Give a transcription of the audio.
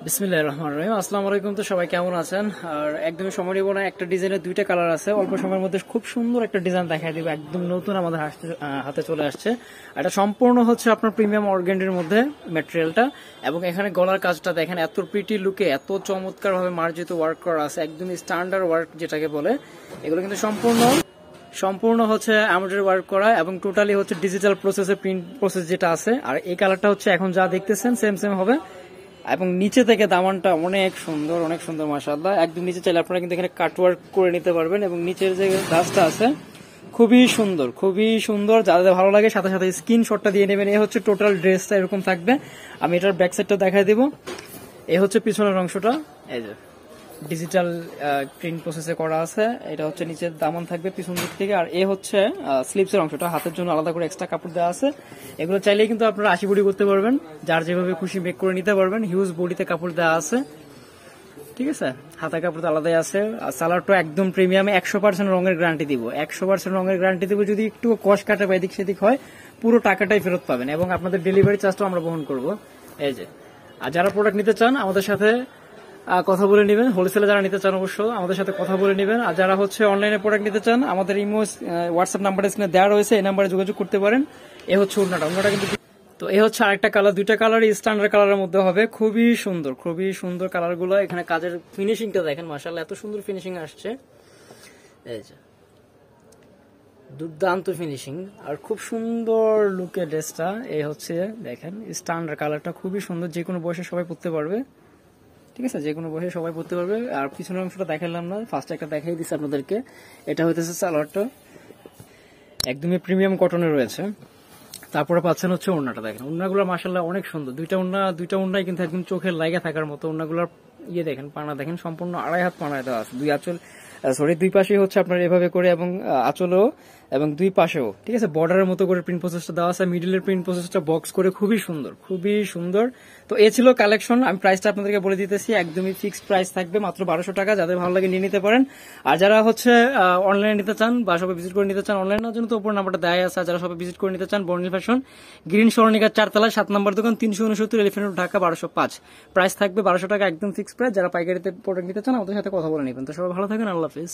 বিসমিল্লাহির রহমানির রহিম। আসসালামু আলাইকুম। তো সবাই কেমন আছেন? আর একদমই সময় নিব না, একটা ডিজাইনের দুইটা কালার আছে, অল্প সময়ের মধ্যে খুব সুন্দর একটা ডিজাইন দেখাই দিব, একদম নতুন আমাদের হাতে চলে আসছে। এটা সম্পূর্ণ হচ্ছে আপনার প্রিমিয়াম অর্গানডির মধ্যে ম্যাটেরিয়ালটা, এবং এখানে গলার কাজটা দেখেন এত প্রিটি লুকে, এত চমৎকার ভাবে মার্জিত ওয়ার্ক করা আছে, একদম স্ট্যান্ডার্ড ওয়ার্ক যেটাকে বলে। এগুলো কিন্তু সম্পূর্ণ হচ্ছে এমব্রয়ডারি ওয়ার্ক করা, এবং টোটালি হচ্ছে ডিজিটাল প্রসেসে প্রিন্ট প্রসেস যেটা আছে। আর এই কালারটা হচ্ছে এখন যা দেখতেছেন সেম হবে, এবং নিচে থেকে দামানটা অনেক সুন্দর মাশাআল্লাহ। একদম নিচে চাইলে আপনারা কিন্তু এখানে কাটওয়ার্ক করে নিতে পারবেন, এবং নিচের যে গাছটা আছে খুবই সুন্দর। যাদের ভালো লাগে সাথে সাথে স্ক্রিনশটটা দিয়ে নেবেন। এই হচ্ছে টোটাল ড্রেসটা এরকম থাকবে। আমি এটার ব্যাক সাইডটা দেখাই দিব। এই হচ্ছে পিছনের অংশটা, এই যে ডিজিটাল প্রিন্ট প্রসেসে করা আছে। এটা হচ্ছে নিচের দামান থাকবে পিছন দিক থেকে, আর এ হচ্ছে স্লিপসের অংশটা, হাতের জন্য আলাদা করে এক্সট্রা কাপড় দেওয়া আছে। এগুলো চাইলেই কিন্তু আপনারা 80 বডি করতে পারবেন, যার যেভাবে খুশি মেক করে নিতে পারবেন। হিউজ বডিতে কাপড় দেওয়া আছে, ঠিক আছে। হাতা কাপড় তো আলাদাই আছে। আর সালোয়ারটা একদম প্রিমিয়ামে 100% রঙের গ্যারান্টি দিব, 100% রঙের গ্যারান্টি দিব। যদি একটু কষ কাটা বা এদিক সেদিক হয়, পুরো টাকাটাই ফেরত পাবেন, এবং আপনাদের ডেলিভারি চার্জটাও আমরা বহন করব। এই যে, আর যারা প্রোডাক্ট নিতে চান আমাদের সাথে কথা বলে নেবেন। হোলসেলে যারা নিতে চান অবশ্য আমাদের সাথে কথা বলে নেবেন। আর যারা হচ্ছে অনলাইনে প্রোডাক্ট নিতে চান, আমাদের ইমো হোয়াটসঅ্যাপ নাম্বারটা স্ক্রিনে দেওয়া রয়েছে, এই নাম্বারে যোগাযোগ করতে পারেন। এ হচ্ছে ওড়নাটা কিন্তু। তো এই হচ্ছে আরেকটা কালার, দুইটা কালারই স্ট্যান্ডার্ড কালারের মধ্যে হবে, খুবই সুন্দর কালারগুলো। এখানে কাজের ফিনিশিংটা দেখেন, মাশাআল্লাহ এত সুন্দর ফিনিশিং আসছে। এই যে দুর্দান্ত ফিনিশিং, আর খুব সুন্দর লুকের ড্রেসটা। এই হচ্ছে দেখেন স্ট্যান্ডার্ড কালারটা, খুবই সুন্দর, যে কোনো বয়সে সবাই পরতে পারবে, ঠিক আছে, যে কোনো বয়সে সবাই পরতে পারবে। আর পিছনের অংশটা দেখালাম না, ফার্স্ট একটা দেখাই দিচ্ছি আপনাদেরকে। এটা হইতেছে সালোয়ারটা, একদমই প্রিমিয়াম কটনে রয়েছে। তারপরে পাচ্ছেন হচ্ছে ওড়নাটা, দেখেন ওড়নাগুলো মাশাআল্লাহ অনেক সুন্দর। দুইটা ওড়নাই কিন্তু একদম চোখের লাগা থাকার মতো। ওড়নাগুলোর দেখেন, পানা দেখেন, সম্পূর্ণ 2.5 হাত পানা দেওয়া আছে। দুই পাশেই হচ্ছে আপনার এভাবে করে, এবং আঁচলেও এবং দুই পাশেও, ঠিক আছে, বর্ডারের মতো করে প্রিন্ট প্রসেসটা দেওয়া আছে। মিডিলের প্রিন্ট প্রসেসটা বক্স করে খুবই সুন্দর। তো এ ছিল কালেকশন। আমি প্রাইসটা আপনাদেরকে বলে দিতেছি, একদমই ফিক্সড প্রাইস থাকবে, মাত্র 1200 টাকা। যাদের ভালো লাগে নিয়ে নিতে পারেন। আর যারা হচ্ছে অনলাইনে নিতে চান বা সবাই ভিজিট করে নিতে চান, অনলাইনের জন্য তো উপর নাম্বারটা দেওয়া আছে। আর যারা সবাই ভিজিট করে নিতে চান, বর্ণিল ফ্যাশন, গ্রিন সরণিকার 4 তলায় 7 নম্বর দোকান, 369 এলিফ্যান্ট রোড, ঢাকা 1205। প্রাইস থাকবে 1200 টাকা, একদম ফিক্সড প্রাইস। যারা পাইকারিতে প্রোডাক্ট নিতে চান আমাদের সাথে কথা বলে নেবেন। তো সবাই ভালো থাকেন, আল্লাহ হাফেজ।